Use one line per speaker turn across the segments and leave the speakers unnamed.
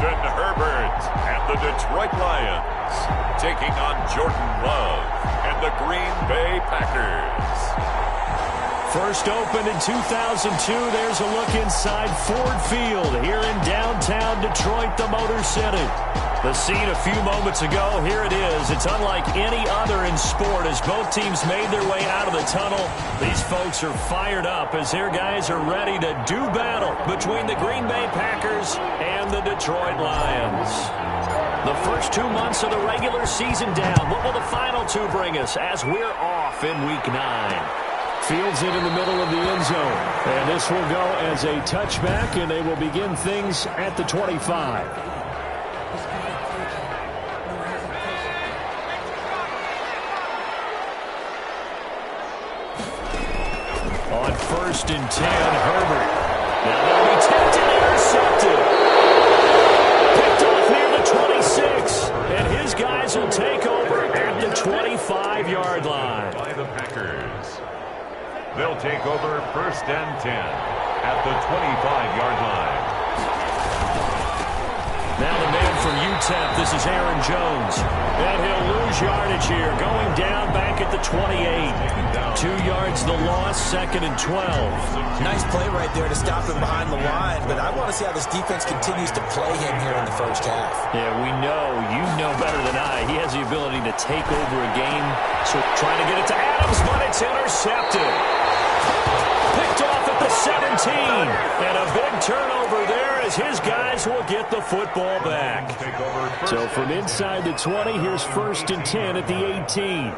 Justin Herbert and the Detroit Lions taking on Jordan Love and the Green Bay Packers.
First opened in 2002, there's a look inside Ford Field here in downtown Detroit, the Motor City. The scene a few moments ago, here it is. It's unlike any other in sport as both teams made their way out of the tunnel. These folks are fired up as their guys are ready to do battle between the Green Bay Packers and the Detroit Lions. The first 2 months of the regular season down. What will the final two bring us as we're off in Week 9? Fields it in the middle of the end zone. And this will go as a touchback, and they will begin things at the 25. On 1st and 10, Herbert. Now they'll be tempted, intercepted. Picked off near the 26. And his guys will take over at the 25-yard line.
By the Packers. They'll take over 1st and 10 at the 25-yard line.
Now the man from UTEP, this is Aaron Jones. And he'll lose yardage here, going down back at the 28. 2 yards the loss, 2nd and 12.
Nice play right there to stop him behind the line, but I want to see how this defense continues to play him here in the first half.
Yeah, we know, you know better than I, he has the ability to take over a game. So trying to get it to Adams, but it's intercepted. Picked off at the 17. And a big turnover there as his guys will get the football back. So from inside the 20, here's 1st and 10 at the 18.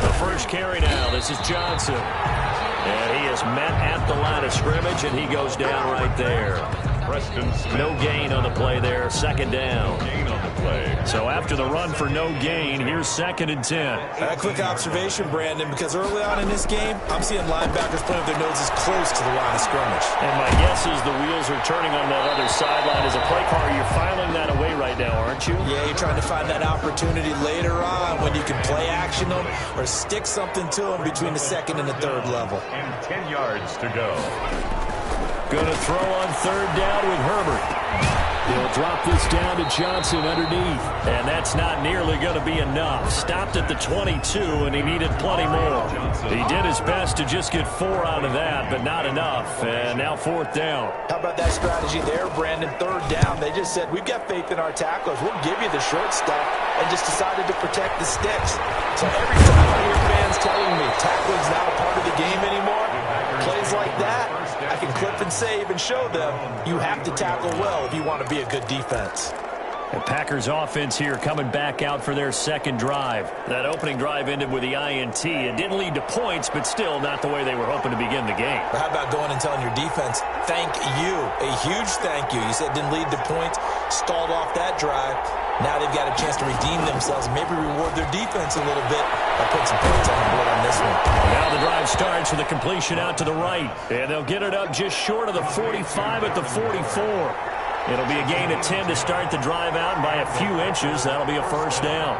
The first carry now. This is Johnson. And he is met at the line of scrimmage, and he goes down right there. No gain on the play there. 2nd down. So after the run for no gain, here's 2nd and 10.
A quick observation, Brandon, because early on in this game, I'm seeing linebackers playing with their noses close to the line of scrimmage.
And my guess is the wheels are turning on that other sideline. As a play caller, you're filing that away right now, aren't you?
Yeah, you're trying to find that opportunity later on when you can play action them or stick something to them between the 2nd and the 3rd level.
And 10 yards to go.
Going to throw on 3rd down with Herbert. He'll drop this down to Johnson underneath. And that's not nearly going to be enough. Stopped at the 22, and he needed plenty more. He did his best to just get 4 out of that, but not enough. And now 4th down.
How about that strategy there, Brandon? 3rd down. They just said, we've got faith in our tacklers. We'll give you the short stuff, and just decided to protect the sticks. So every time I hear fans telling me tackling's not a part of the game anymore, plays like that, I can clip and save and show them you have to tackle well if you want to be a good defense.
The Packers offense here coming back out for their 2nd drive. That opening drive ended with the INT. It didn't lead to points, but still not the way they were hoping to begin the game.
But how about going and telling your defense, thank you, a huge thank you. You said it didn't lead to points, stalled off that drive. Now they've got a chance to redeem themselves, maybe reward their defense a little bit by putting some points on the board on this one.
Now the drive starts with a completion out to the right. And they'll get it up just short of the 45 at the 44. It'll be a gain of 10 to start the drive out, and by a few inches, that'll be a 1st down.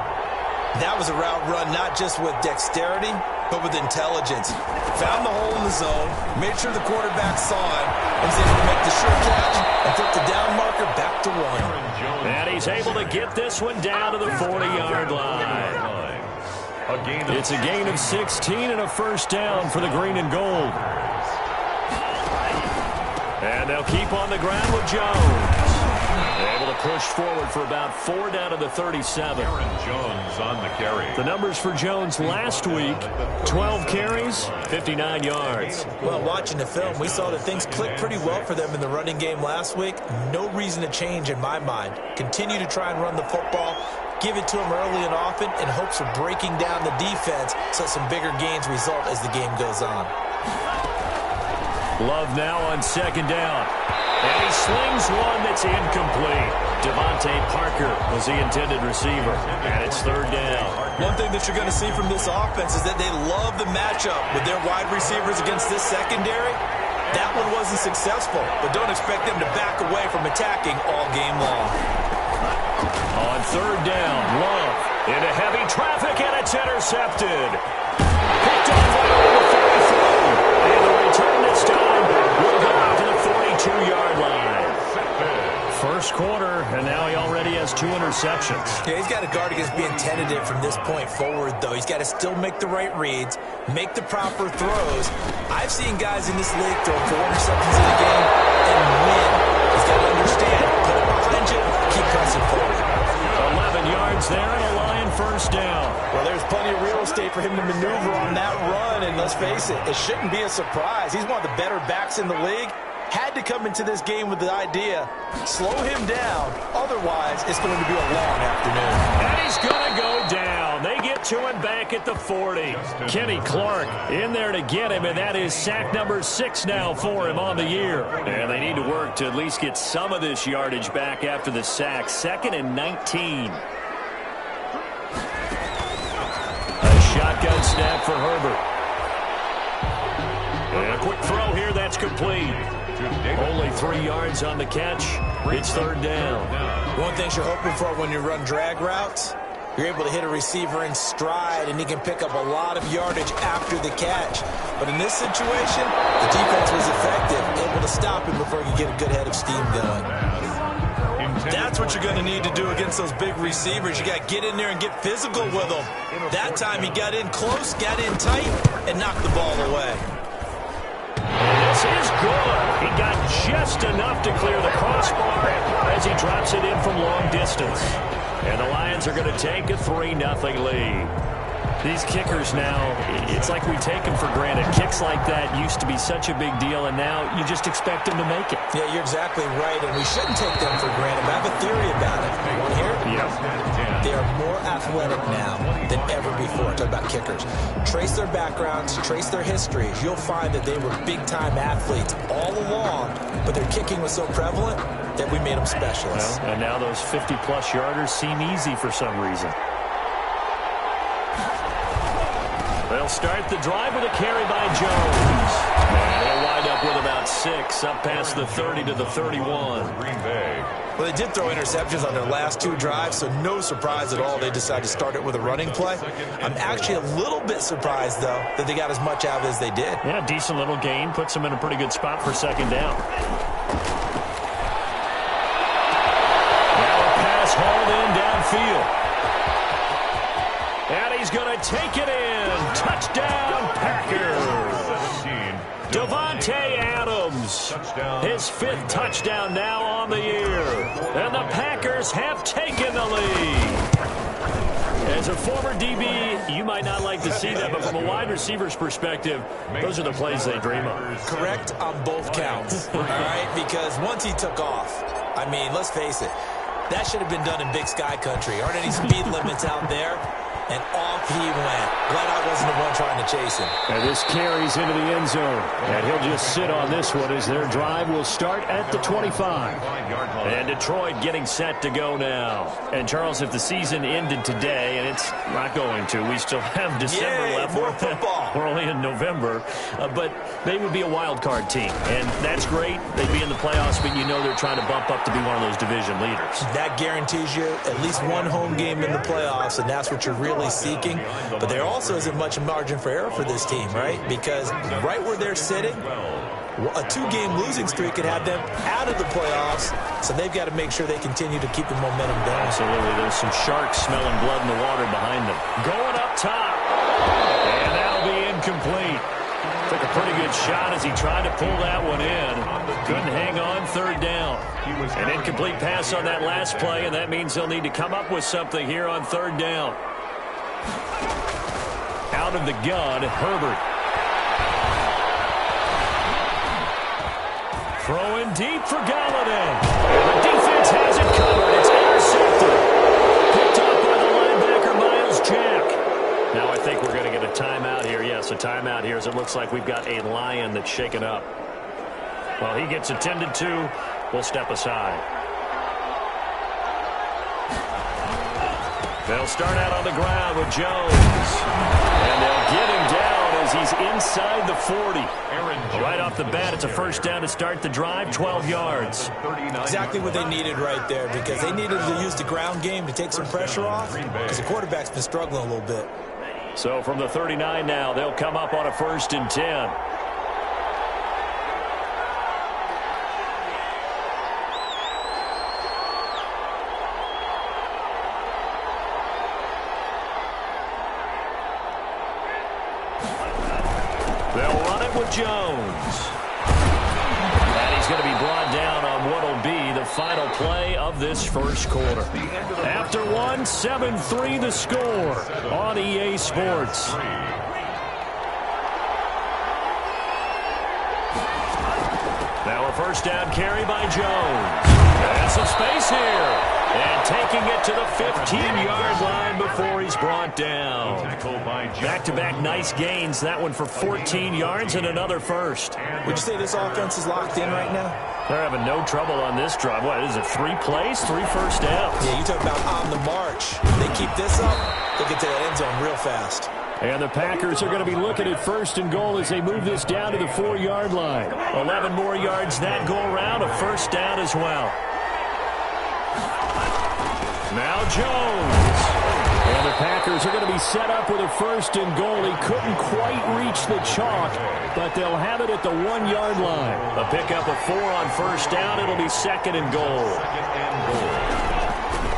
That was a route run not just with dexterity, but with intelligence. Found the hole in the zone, made sure the quarterback saw him, and was able to make the short catch and flip the down marker back to 1.
And he's able to get this one down to the 40-yard line. It's a gain of 16 and a 1st down for the green and gold. And they'll keep on the ground with Jones. Able to push forward for about 4 down to the 37.
Aaron Jones on the carry.
The numbers for Jones last week, 12 carries, 59 yards.
Well, watching the film, we saw that things clicked pretty well for them in the running game last week. No reason to change in my mind. Continue to try and run the football, give it to them early and often in hopes of breaking down the defense so some bigger gains result as the game goes on.
Love now on 2nd down. And he slings one that's incomplete. Devontae Parker was the intended receiver. And it's 3rd down.
One thing that you're going to see from this offense is that they love the matchup with their wide receivers against this secondary. That one wasn't successful, but don't expect them to back away from attacking all game long.
On 3rd down, Love into heavy traffic, and it's intercepted. Picked off by the 44. And the return this time will go out to the 42-yard line. has 2 interceptions.
Yeah, he's got to guard against being tentative from this point forward, though. He's got to still make the right reads, make the proper throws. I've seen guys in this league throw 4 interceptions in a game and win. He's got to understand, put it behind you, keep pressing forward.
11 yards there and a Lion first down.
Well, there's plenty of real estate for him to maneuver on that run, and let's face it, it shouldn't be a surprise. He's one of the better backs in the league. Had to come into this game with the idea, slow him down, otherwise it's going to be a long afternoon.
And he's going to go down. They get to him back at the 40. Kenny Clark in there to get him, and that is sack number 6 now for him on the year. And they need to work to at least get some of this yardage back after the sack. 2nd and 19. A shotgun snap for Herbert. And a quick throw here, that's complete. Only 3 yards on the catch. It's 3rd down.
One thing you're hoping for when you run drag routes, you're able to hit a receiver in stride, and he can pick up a lot of yardage after the catch. But in this situation, the defense was effective, able to stop him before he could get a good head of steam going. That's what you're going to need to do against those big receivers. You got to get in there and get physical with them. That time he got in close, got in tight, and knocked the ball away.
This is good. He got just enough to clear the crossbar as he drops it in from long distance. And the Lions are going to take a 3-0 lead. These kickers now, it's like we take them for granted. Kicks like that used to be such a big deal, and now you just expect them to make it.
Yeah, you're exactly right, and we shouldn't take them for granted. But I have a theory about it. You want to hear it?
Yeah.
They are more athletic now than ever before. Talk about kickers. Trace their backgrounds, trace their histories. You'll find that they were big-time athletes all along, but their kicking was so prevalent that we made them specialists.
Well, and now those 50-plus yarders seem easy for some reason. They'll start the drive with a carry by Jones. And they'll wind up with about 6, up past the 30 to the 31.
Green Bay.
Well, they did throw interceptions on their last 2 drives, so no surprise at all they decided to start it with a running play. I'm actually a little bit surprised, though, that they got as much out as they did.
Yeah, decent little gain. Puts them in a pretty good spot for 2nd down. Now a pass hauled in downfield. And he's going to take it in. Touchdown, Packers. Devontae Adams, his 5th touchdown now on the year. And the Packers have taken the lead. As a former DB, you might not like to see that, but from a wide receiver's perspective, those are the plays they dream of.
Correct on both counts, all right? Because once he took off, I mean, let's face it, that should have been done in Big Sky Country. Aren't any speed limits out there? And off he went. Glad I wasn't the one trying to chase him.
And this carries into the end zone. And he'll just sit on this one as their drive will start at the 25. And Detroit getting set to go now. And, Charles, if the season ended today, and it's not going to, we still have December left.
More football.
We're only in November. But they would be a wild card team. And that's great. They'd be in the playoffs, but you know they're trying to bump up to be one of those division leaders. That
guarantees you at least one home game in the playoffs, and that's what you're really seeking. But there also isn't much margin for error for this team, right? Because right where they're sitting, a 2-game losing streak could have them out of the playoffs, so they've got to make sure they continue to keep the momentum down.
Absolutely. There's some sharks smelling blood in the water behind them. Going up top. And that'll be incomplete. Took a pretty good shot as he tried to pull that one in. Couldn't hang on, 3rd down. An incomplete pass on that last play, and that means they'll need to come up with something here on 3rd down. Out of the gun, Herbert. Throwing deep for Galladay. And the defense has it covered. It's intercepted. Picked up by the linebacker, Miles Jack. Now I think we're going to get a timeout here. Yes, a timeout here as it looks like we've got a Lion that's shaken up. Well, he gets attended to. We'll step aside. They'll start out on the ground with Jones. And they'll get him down as he's inside the 40. Right off the bat, it's a first down to start the drive, 12 yards.
Exactly what they needed right there, because they needed to use the ground game to take some pressure off, because the quarterback's been struggling a little bit.
So from the 39 now, they'll come up on a 1st and 10. Jones. And he's going to be brought down on what will be the final play of this first quarter. After one, 7-3 the score on EA Sports. Now a first down carry by Jones. And some space here. And taking it to the 15-yard line before he's brought down. Back-to-back nice gains. That one for 14 yards and another first.
Would you say this offense is locked in right now?
They're having no trouble on this drive. What is it, 3 plays, 3 first downs?
Yeah, you talk about on the march. They keep this up, they'll get to that end zone real fast.
And the Packers are going to be looking at first and goal as they move this down to the 4-yard line. 11 more yards that go around, a first down as well. Now Jones. And the Packers are going to be set up with a first and goal. He couldn't quite reach the chalk, but they'll have it at the 1-yard line. A pickup of 4 on first down. It'll be second and goal.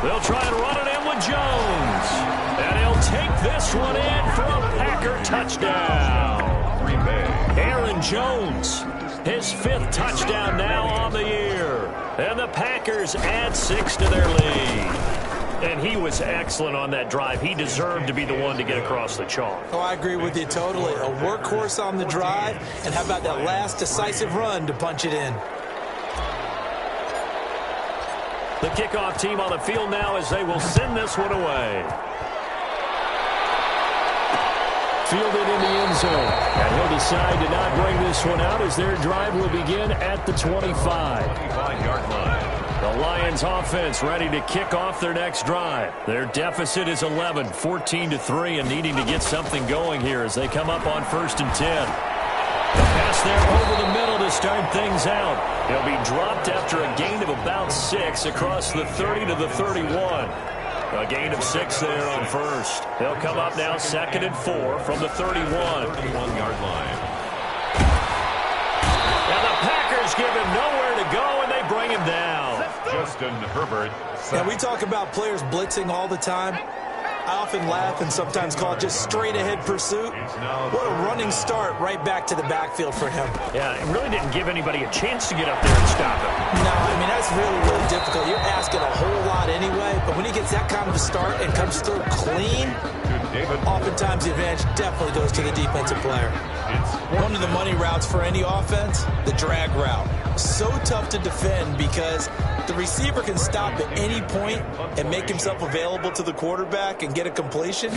They'll try and run it in with Jones. And he'll take this one in for a Packer touchdown. Aaron Jones, his 5th touchdown now on the year. And the Packers add 6 to their lead. And he was excellent on that drive. He deserved to be the one to get across the chalk.
Oh, I agree with you totally. A workhorse on the drive. And how about that last decisive run to punch it in?
The kickoff team on the field now as they will send this one away. Fielded in the end zone. And he'll decide to not bring this one out as their drive will begin at the 25-yard line. The Lions offense ready to kick off their next drive. Their deficit is 11, 14-3, and needing to get something going here as they come up on 1st and 10. The pass there over the middle to start things out. He'll be dropped after a gain of about 6 across the 30 to the 31. A gain of 6 there on first. They'll come up now 2nd and 4 from the 31-yard line. And the Packers give him nowhere to go, and they bring him down.
Justin Herbert.
Now, we talk about players blitzing all the time. I often laugh and sometimes call it just straight-ahead pursuit. What a running start right back to the backfield for him.
Yeah, it really didn't give anybody a chance to get up there and stop him.
No, I mean, that's really, really difficult. You're asking a whole lot anyway, but when he gets that kind of a start and comes through clean, oftentimes the advantage definitely goes to the defensive player. One of the money routes for any offense, the drag route. So tough to defend because the receiver can stop at any point and make himself available to the quarterback and get a completion.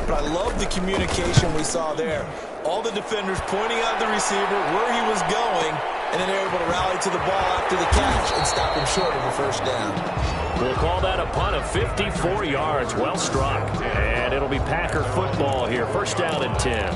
But I love the communication we saw there. All the defenders pointing out the receiver, where he was going, and then they're able to rally to the ball after the catch and stop him short of a first down.
We'll call that a punt of 54 yards. Well struck. And it'll be Packer football here. First down and 10.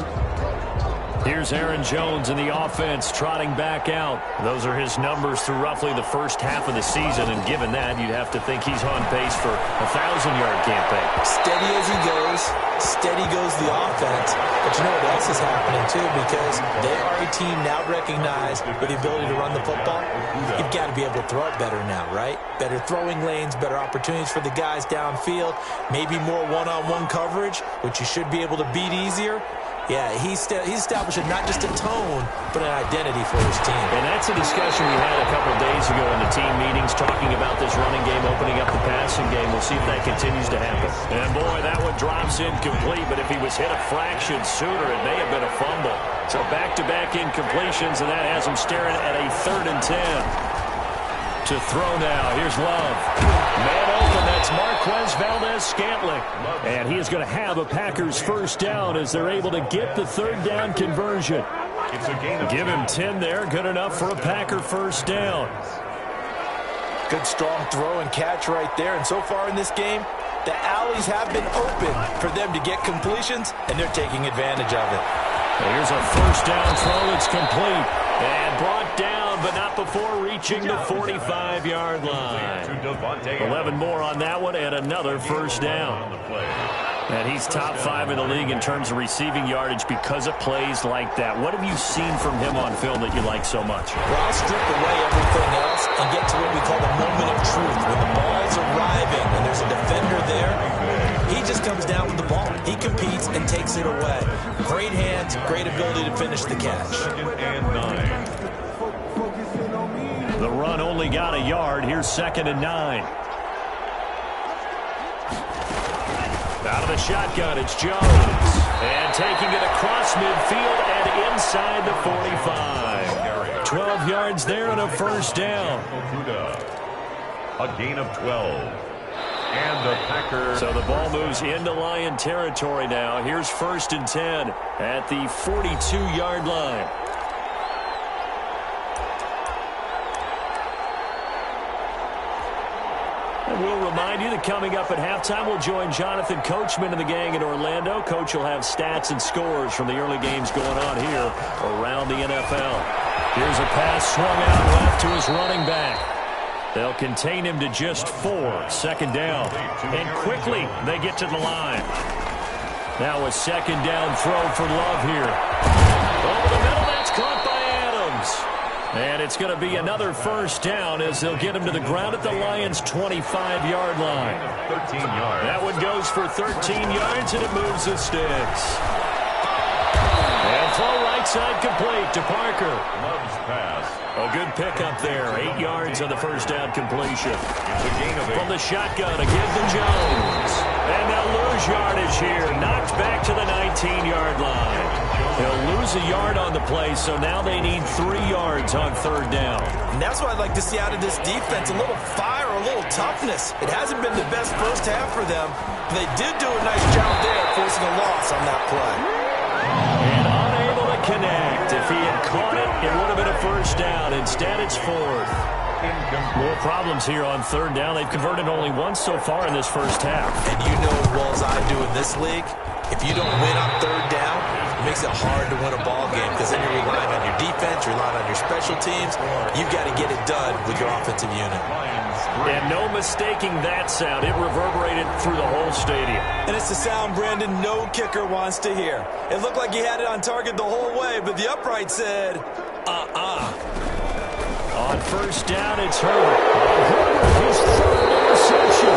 Here's Aaron Jones in the offense trotting back out. Those are his numbers through roughly the first half of the season, and given that, you'd have to think he's on pace for a 1,000-yard campaign.
Steady as he goes, steady goes the offense. But you know what else is happening, too, because they are a team now recognized with the ability to run the football. You've got to be able to throw it better now, right? Better throwing lanes, better opportunities for the guys downfield, maybe more one-on-one coverage, which you should be able to beat easier. Yeah, he's establishing not just a tone, but an identity for his team.
And that's a discussion we had a couple days ago in the team meetings, talking about this running game, opening up the passing game. We'll see if that continues to happen. And, boy, that one drops incomplete, but if he was hit a fraction sooner, it may have been a fumble. So back-to-back incompletions, and that has him staring at a 3rd and 10. To throw now. Here's Love. Man open. That's Marquez Valdez-Scantling. And he is going to have a Packers first down as they're able to get the 3rd down conversion. Give him 10 there. Good enough for a Packer first down.
Good strong throw and catch right there. And so far in this game, the alleys have been open for them to get completions, and they're taking advantage of it.
Here's a first down throw that's complete. And brought down, but not before reaching the 45-yard line. 11 more on that one, and another first down. And he's top 5 in the league in terms of receiving yardage because of plays like that. What have you seen from him on film that you like so much?
Well, I'll strip away everything else and get to what we call the moment of truth. When the ball's arriving and there's a defender there, he just comes down with the ball. He competes and and takes it away. Great hands, great ability to finish the catch.
2nd and 9.
The run only got a yard. Here's 2nd and 9. Out of the shotgun, it's Jones. And taking it across midfield and inside the 45. 12 yards there and a first down.
A gain of 12. And the Packers.
So the ball moves into Lion territory now. Here's 1st and 10 at the 42-yard line. And we'll remind you that coming up at halftime, we'll join Jonathan Coachman and the gang in Orlando. Coach will have stats and scores from the early games going on here around the NFL. Here's a pass swung out left to his running back. They'll contain him to just 4. 2nd down. And quickly they get to the line. Now a 2nd down throw for Love here. Over the middle, that's caught by Adams. And it's going to be another first down as they'll get him to the ground at the Lions' 25-yard line.
13 yards.
That one goes for 13 yards, and it moves the sticks. And throw right side complete to Parker.
Love's pass.
A good pickup there. 8 yards on the first down completion.
It's a gain of 8.
From the shotgun, a give to Jones. And they'll lose yardage here. Knocked back to the 19-yard line. They'll lose a yard on the play, so now they need 3 yards on 3rd down.
And that's what I'd like to see out of this defense, a little fire, a little toughness. It hasn't been the best first half for them, but they did do a nice job there forcing a loss on that play.
And unable to connect. If he had caught it, it would have been a first down. Instead, it's 4th. More problems here on 3rd down. They've converted only once so far in this first half.
And you know as well as I do in this league, if you don't win on 3rd down, it makes it hard to win a ball game because then you're relying on your defense, you're relying on your special teams. You've got to get it done with your offensive unit.
And no mistaking that sound. It reverberated through the whole stadium.
And it's the sound, Brandon, no kicker wants to hear. It looked like he had it on target the whole way, but the upright said,
On 1st down, it's Herbert. Herbert, his 3rd interception.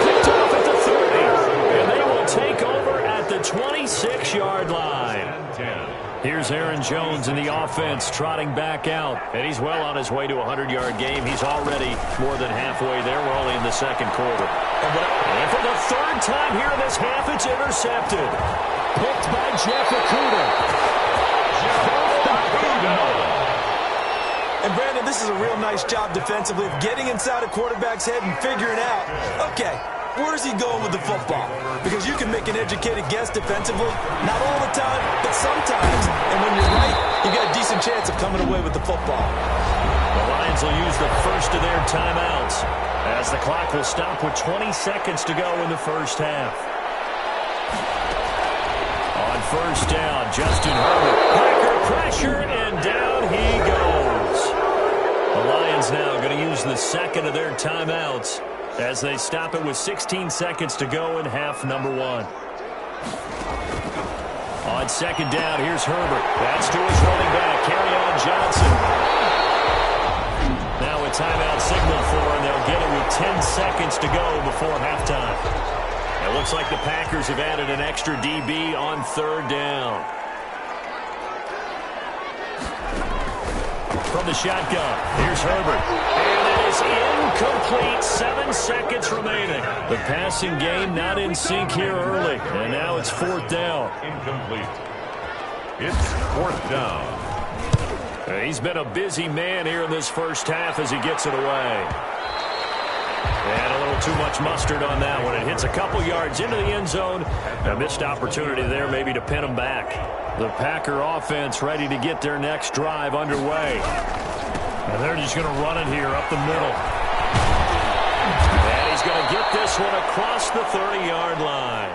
Picked off at the 30. And they will take over at the 26-yard line. Here's Aaron Jones in the offense trotting back out. And he's well on his way to a 100-yard game. He's already more than halfway there. We're only in the 2nd quarter. And for the 3rd time here in this half, it's intercepted. Picked by Jeff Okudah.
And Brandon, this is a real nice job defensively of getting inside a quarterback's head and figuring out, okay, where's he going with the football? Because you can make an educated guess defensively, not all the time, but sometimes. And when you're right, you got a decent chance of coming away with the football.
The Lions will use the first of their timeouts as the clock will stop with 20 seconds to go in the first half. On 1st down, Justin Herbert. Packer pressure, and down he goes. The Lions now going to use the 2nd of their timeouts as they stop it with 16 seconds to go in half number 1. On 2nd down, here's Herbert. That's to his running back, Kerryon Johnson. Now a timeout signal for, and they'll get it with 10 seconds to go before halftime. It looks like the Packers have added an extra DB on 3rd down. From the shotgun, here's Herbert. And that is incomplete. 7 seconds remaining. The passing game not in sync here early. And now it's 4th down.
Incomplete. It's 4th down.
He's been a busy man here in this first half as he gets it away. And a little too much mustard on that one. It hits a couple yards into the end zone. A missed opportunity there maybe to pin him back. The Packer offense ready to get their next drive underway. And they're just going to run it here up the middle. And he's going to get this one across the 30-yard line.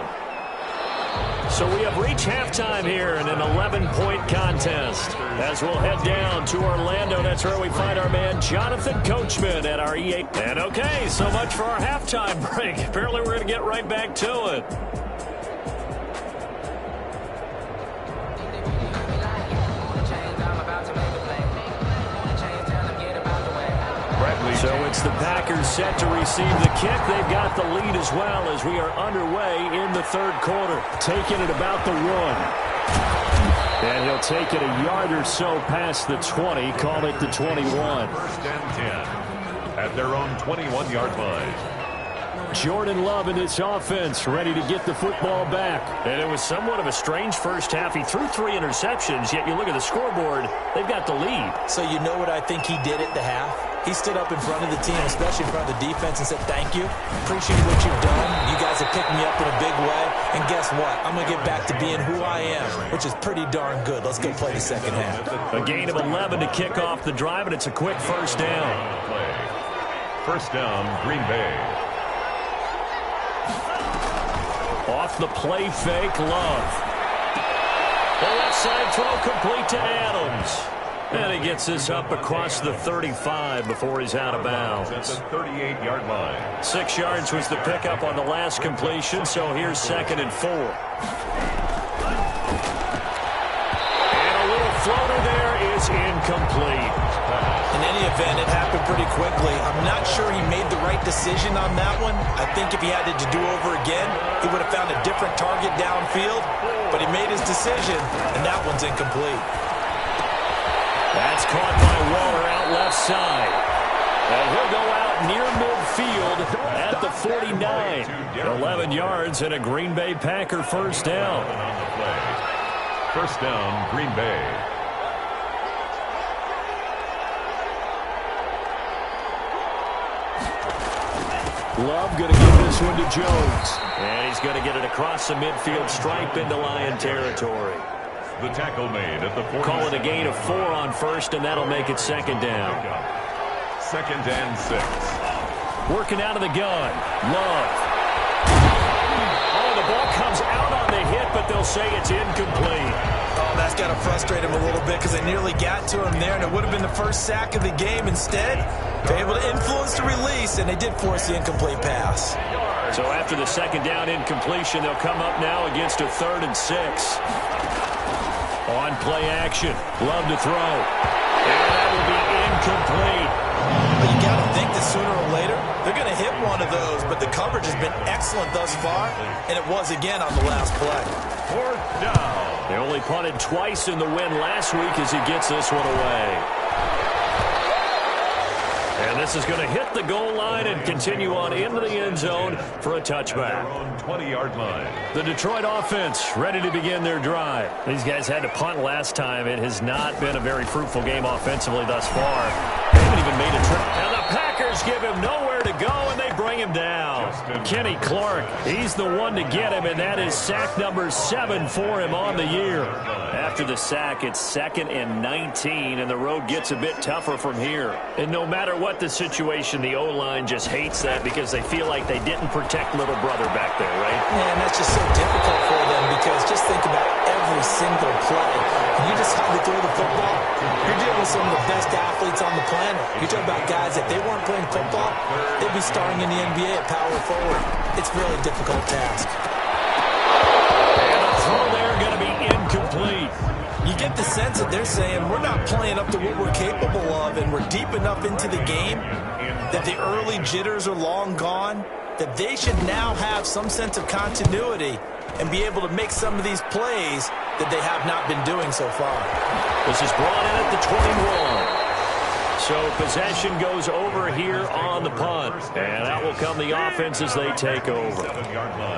So we have reached halftime here in an 11-point contest. As we'll head down to Orlando, that's where we find our man Jonathan Coachman at our EA. And okay, so much for our halftime break. Apparently we're going to get right back to it. So it's the Packers set to receive the kick. They've got the lead as well as we are underway in the third quarter. Taking it about the 1. And he'll take it a yard or so past the 20. Call it the 21.
First and 10 at their own 21-yard line.
Jordan Love in this offense, ready to get the football back. And it was somewhat of a strange first half. He threw 3 interceptions, yet you look at the scoreboard, they've got the lead.
So you know what I think he did at the half? He stood up in front of the team, especially in front of the defense, and said, thank you. Appreciate what you've done. You guys have picked me up in a big way. And guess what? I'm going to get back to being who I am, which is pretty darn good. Let's go play the second half.
A gain of 11 to kick off the drive, and it's a quick first down.
First down, Green Bay.
Off the play fake, Love. The left side throw complete to Adams. And he gets this up across the 35 before he's out of bounds.
At the 38-yard line.
6 yards was the pickup on the last completion, so here's 2nd and 4. And a little floater there is incomplete.
In any event, it happened pretty quickly. I'm not sure he made the right decision on that one. I think if he had it to do over again, he would have found a different target downfield. But he made his decision, and that one's incomplete.
That's caught by Waller out left side. And he'll go out near midfield at the 49. 11 yards and a Green Bay Packer first down.
First down, Green Bay.
Love going to give this one to Jones. And he's going to get it across the midfield stripe into Lion territory.
The tackle made at the 40.
Call it a gain of 4 on first, and that'll make it 2nd down.
2nd and 6.
Working out of the gun. Love. Oh, the ball comes out on the hit, but they'll say it's incomplete.
Oh, that's got to frustrate him a little bit because they nearly got to him there, and it would have been the first sack of the game. Instead, they're able to influence the release, and they did force the incomplete pass.
So after the 2nd down incompletion, they'll come up now against a 3rd and 6. On play action. Love to throw. And that will be incomplete.
But you got to think that sooner or later, they're going to hit one of those. But the coverage has been excellent thus far, and it was again on the last play.
4th down.
They only punted twice in the win last week as he gets this one away. And this is going to hit the goal line and continue on into the end zone for a touchback.
20-yard line.
The Detroit offense ready to begin their drive. These guys had to punt last time. It has not been a very fruitful game offensively thus far. They haven't even made a trip. And the Packers give him nowhere to go, and they bring him down. Kenny Clark, he's the one to get him, and that is sack number 7 for him on the year. After the sack, it's 2nd and 19, and the road gets a bit tougher from here. And no matter what the situation, the O-line just hates that because they feel like they didn't protect little brother back there, right?
Yeah, and that's just so difficult for them because just think about every single play. When you decide to throw the football, you're dealing with some of the best athletes on the planet. You're talking about guys, if they weren't playing football, they'd be starring in the NBA at power forward. It's a really difficult task.
And the throw there going to be incomplete.
You get the sense that they're saying we're not playing up to what we're capable of, and we're deep enough into the game that the early jitters are long gone, that they should now have some sense of continuity and be able to make some of these plays that they have not been doing so far.
This is brought in at the 21. So possession goes over here on the punt. And out will come the offense as they take over.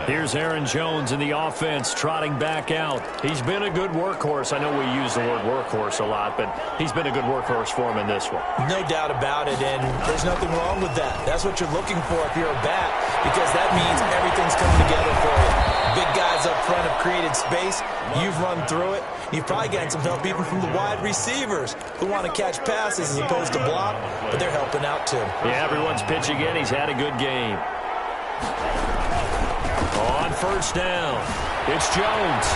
Here's Aaron Jones in the offense trotting back out. He's been a good workhorse. I know we use the word workhorse a lot, but he's been a good workhorse for him in this one.
No doubt about it, and there's nothing wrong with that. That's what you're looking for if you're a back, because that means everything's coming together for you. Big guys up front have created space. You've run through it. You've probably gotten some help even from the wide receivers who want to catch passes as opposed to block, but they're helping out too.
Yeah, everyone's pitching in. He's had a good game. On first down, it's Jones.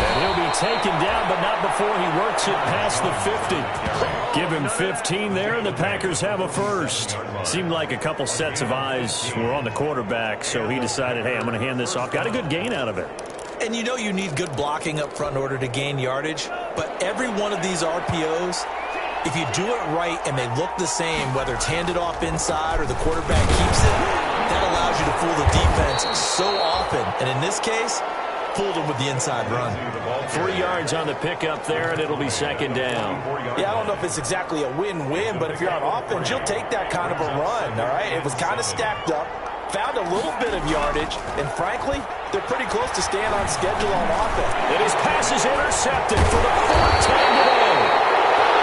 And he'll be taken down, but not before he works it past the 50. Give him 15 there, and the Packers have a first. Seemed like a couple sets of eyes were on the quarterback, so he decided, hey, I'm going to hand this off. Got a good gain out of it.
And you know you need good blocking up front in order to gain yardage, but every one of these RPOs If you do it right and they look the same, whether it's handed off inside or the quarterback keeps it, that allows you to fool the defense so often. And in this case, fooled them with the inside run.
3 yards on the pickup there, and it'll be second down.
Yeah, I don't know if it's exactly a win-win, but if you're on offense, you'll take that kind of a run, all right? It was kind of stacked up, found a little bit of yardage, and frankly, they're pretty close to staying on schedule on offense.
And his pass is intercepted for the 4th time today.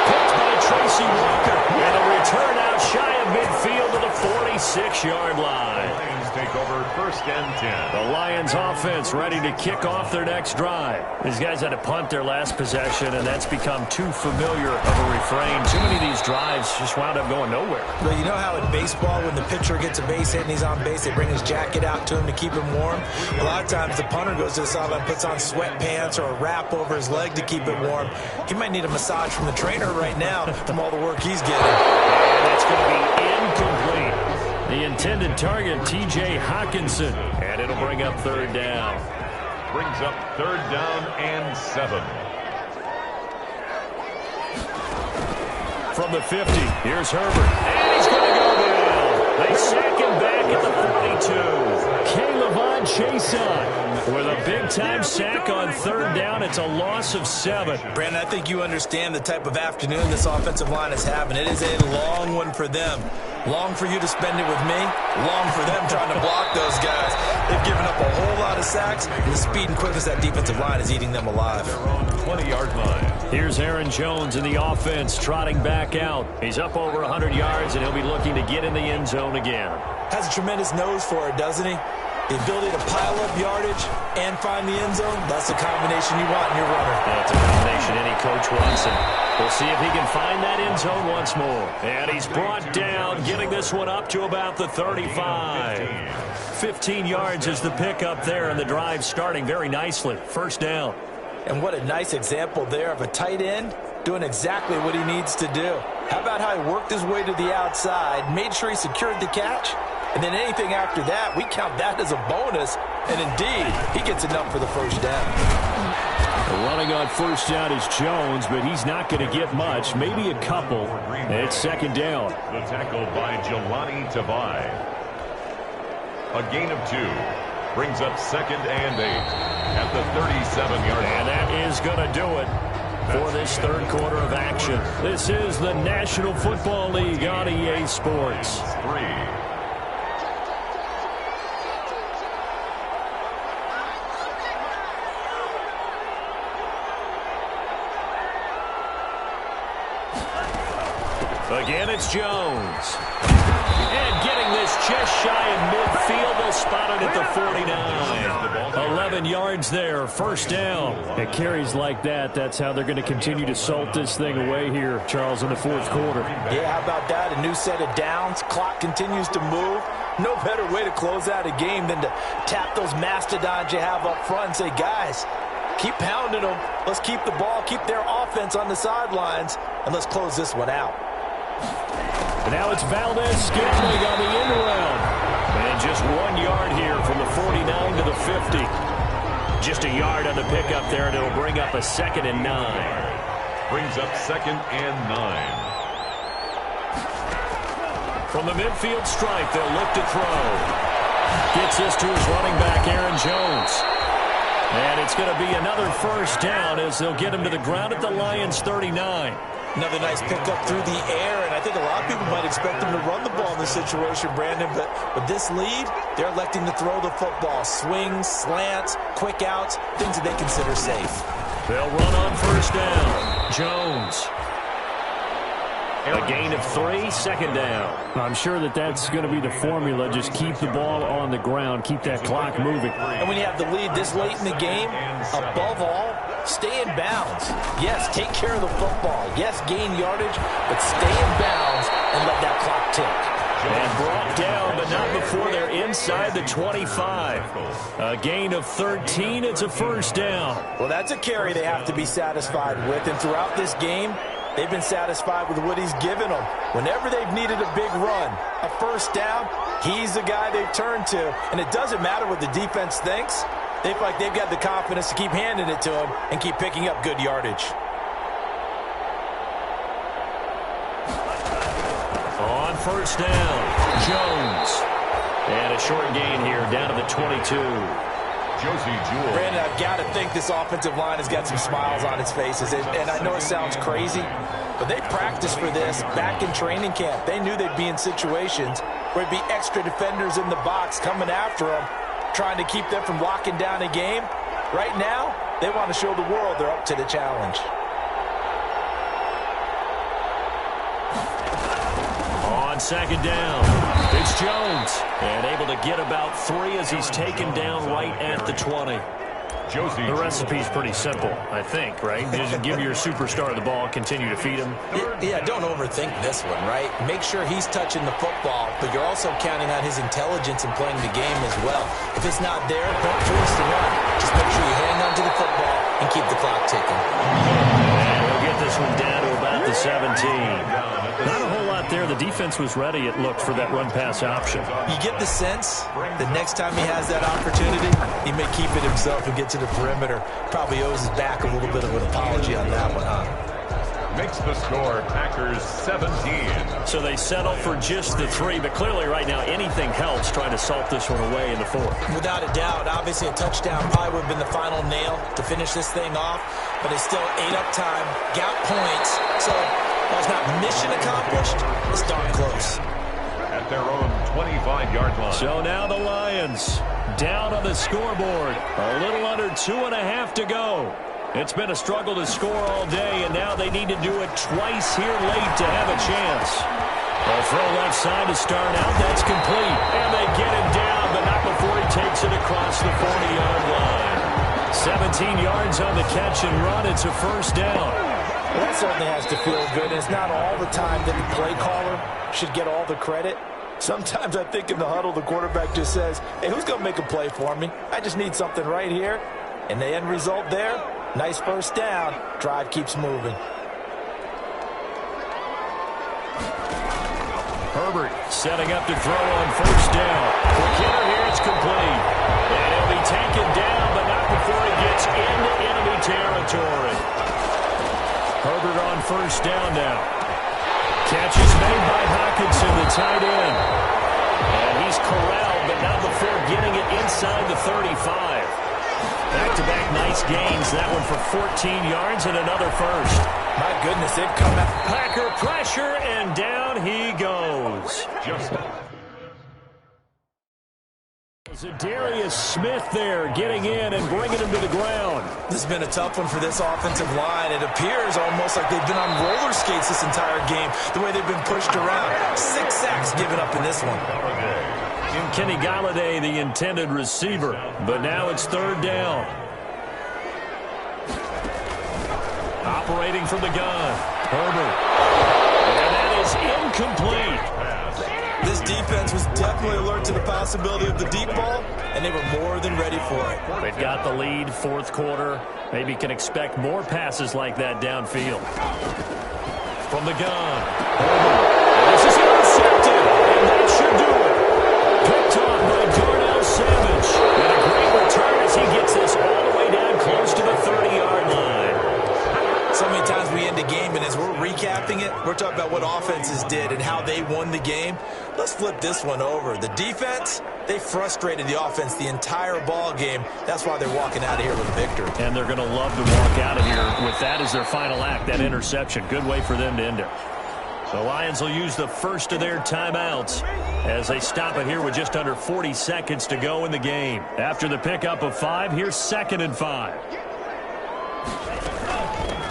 Picked by Tracy Walker, and a return out shy of midfield to the 46-yard line.
Take over 1st and 10.
The Lions offense ready to kick off their next drive. These guys had to punt their last possession, and that's become too familiar of a refrain. Too many of these drives just wound up going nowhere.
Well, you know how in baseball, when the pitcher gets a base hit and he's on base, they bring his jacket out to him to keep him warm? A lot of times the punter goes to the sideline, puts on sweatpants or a wrap over his leg to keep it warm. He might need a massage from the trainer right now from all the work he's getting.
And that's going to be incomplete. The intended target, T.J. Hawkinson, and it'll bring up 3rd down.
Brings up 3rd down and 7.
From the 50, here's Herbert, and he's going to go down. They sack him back at the 42. K'Lavon Chason with a big-time sack on 3rd down. It's a loss of 7.
Brandon, I think you understand the type of afternoon this offensive line is having. It is a long one for them. Long for you to spend it with me. Long for them trying to block those guys. They've given up a whole lot of sacks, and the speed and quickness of that defensive line is eating them alive.
They're on 20-yard line.
Here's Aaron Jones in the offense trotting back out. He's up over 100 yards, and he'll be looking to get in the end zone again.
Has a tremendous nose for it, doesn't he? The ability to pile up yardage and find the end zone, that's the combination you want in your runner.
Yeah, it's a combination any coach wants, and we'll see if he can find that end zone once more. And he's brought down, getting this one up to about the 35. 15 yards is the pickup there, and the drive starting very nicely. 1st down.
And what a nice example there of a tight end doing exactly what he needs to do. How about how he worked his way to the outside, made sure he secured the catch, and then anything after that, we count that as a bonus. And indeed, he gets enough for the 1st down.
Running on 1st down is Jones, but he's not going to get much, maybe a couple. It's 2nd down.
The tackle by Jelani Tavai. A gain of 2. Brings up 2nd and 8 at the 37-yard line.
And that is going to do it for this 3rd quarter of action. This is the National Football League on EA Sports.
3.
Again, it's Jones. And getting this just shy of midfield. They'll spot it at the 49. 11 yards there. 1st down. It carries like that. That's how they're going to continue to salt this thing away here, Charles, in the 4th quarter.
Yeah, how about that? A new set of downs. Clock continues to move. No better way to close out a game than to tap those mastodons you have up front and say, guys, keep pounding them. Let's keep the ball, keep their offense on the sidelines, and let's close this one out.
And now it's Valdez-Scantling on the end around. And just 1 yard here from the 49 to the 50. Just a yard on the pickup there, and it'll bring up a 2nd and 9.
Brings up 2nd and 9.
From the midfield stripe, they'll look to throw. Gets this to his running back, Aaron Jones. And it's going to be another 1st down as they'll get him to the ground at the Lions' 39.
Another nice pickup through the air, and I think a lot of people might expect them to run the ball in this situation, Brandon, but with this lead, they're electing to throw the football. Swings, slants, quick outs, things that they consider safe.
They'll run on 1st down. Jones. A gain of 3, 2nd down. I'm sure that's going to be the formula. Just keep the ball on the ground, keep that clock moving.
And when you have the lead this late in the game, above all, stay in bounds. Yes, take care of the football. Yes, gain yardage, but stay in bounds and let that clock tick.
And brought down, but not before they're inside the 25. A gain of 13, it's a 1st down.
Well, that's a carry they have to be satisfied with, and throughout this game, they've been satisfied with what he's given them. Whenever they've needed a big run, a 1st down, he's the guy they've turned to. And it doesn't matter what the defense thinks. They feel like they've got the confidence to keep handing it to him and keep picking up good yardage.
first down. Jones. And a short gain here, down to the 22.
Josie Jewell.
Brandon, I've got to think this offensive line has got some smiles on its faces. And I know it sounds crazy, but they practiced for this back in training camp. They knew they'd be in situations where there'd be extra defenders in the box coming after them, trying to keep them from locking down a game. Right now, they want to show the world they're up to the challenge.
On second down, it's Jones. And able to get about 3 as he's taken down right at the 20.
Josie
The recipe's pretty simple, I think, right? Just give your superstar the ball, continue to feed him.
Yeah, don't overthink this one, right? Make sure he's touching the football, but you're also counting on his intelligence in playing the game as well. If it's not there, don't force the run. Just make sure you hang on to the football and keep the clock ticking.
And we'll get this one down to about the 17. Not a whole lot there. The defense was ready, it looked, for that run-pass option.
You get the sense that next time he has that opportunity, he may keep it himself and get to the perimeter. Probably owes his back a little bit of an apology on that one, huh?
makes the score Packers 17.
So they settle for just the 3, but clearly right now anything helps trying to salt this one away in the 4th.
Without a doubt, obviously a touchdown probably would have been the final nail to finish this thing off, but it's still 8 up time, got points, so while it's not mission accomplished, it's darn close.
At their own 25-yard line.
So now the Lions down on the scoreboard. A little under 2.5 to go. It's been a struggle to score all day, and now they need to do it twice here late to have a chance. A throw left side to start out. That's complete. And they get him down, but not before he takes it across the 40-yard line. 17 yards on the catch and run. It's a first down.
Well, that certainly has to feel good. It's not all the time that the play caller should get all the credit. Sometimes I think in the huddle, the quarterback just says, hey, who's going to make a play for me? I just need something right here. And the end result there, nice first down. Drive keeps moving.
Herbert setting up to throw on first down. Quick hitter here, it's complete. And he'll be taken down, but not before he gets into enemy territory. Herbert on first down now. Catch is made by Hockenson, the tight end. And he's corralled, but not before getting it inside the 35. Back-to-back nice gains. That one for 14 yards and another first.
My goodness, they've come out.
Packer pressure, and down he goes. Zadarius Smith there getting in and bringing him to the ground.
This has been a tough one for this offensive line. It appears almost like they've been on roller skates this entire game, the way they've been pushed around. 6 sacks given up in this one.
And Kenny Galladay, the intended receiver. But now it's third down. Operating from the gun. Herbert. And that is incomplete.
This defense was definitely alert to the possibility of the deep ball, and they were more than ready for it.
They've got the lead, 4th quarter. Maybe can expect more passes like that downfield. From the gun. This is intercepted, and that should do it. Picked off by Darnell Savage. And a great return as he gets this all the way down close to the 30-yard line.
So many times we end a game, and as we're recapping it, we're talking about what offenses did and how they won the game. Let's flip this one over. The defense, they frustrated the offense the entire ball game. That's why they're walking out of here with a victory.
And they're going to love to walk out of here with that as their final act, that interception. Good way for them to end it. The Lions will use the first of their timeouts as they stop it here with just under 40 seconds to go in the game. After the pickup of 5, here's 2nd and 5.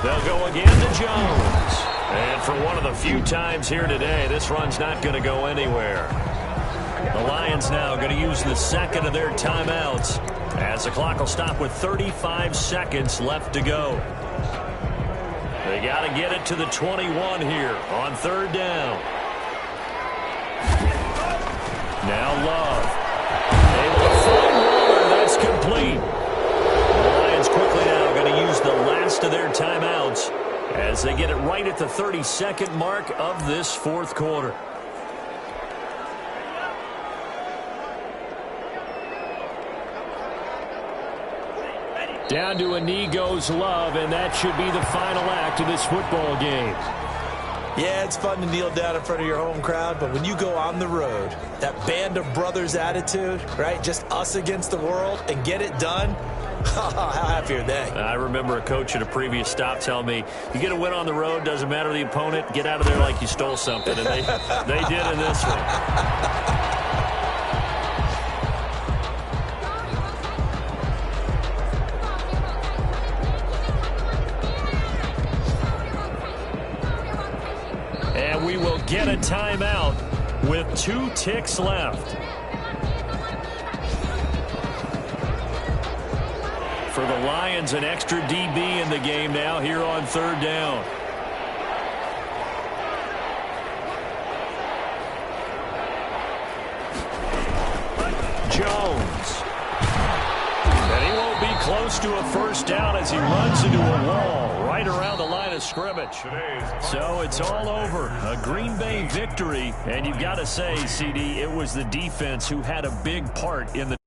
They'll go again to Jones. And for one of the few times here today, this run's not going to go anywhere. The Lions now going to use the 2nd of their timeouts as the clock will stop with 35 seconds left to go. They got to get it to the 21 here on 3rd down. Now Love. Able to find Waller. That's complete. The Lions quickly now going to use the last of their timeouts as they get it right at the 32nd mark of this 4th quarter. Down to a knee goes Love, and that should be the final act of this football game.
Yeah, it's fun to kneel down in front of your home crowd, but when you go on the road, that band of brothers attitude, right, just us against the world, and get it done, how happy are they?
I remember a coach at a previous stop telling me, you get a win on the road, doesn't matter the opponent, get out of there like you stole something. And they did in this one. And we will get a timeout with 2 ticks left. For the Lions, an extra DB in the game now here on 3rd down. Jones. And he won't be close to a first down as he runs into a wall right around the line of scrimmage. So it's all over. A Green Bay victory. And you've got to say, CD, it was the defense who had a big part in the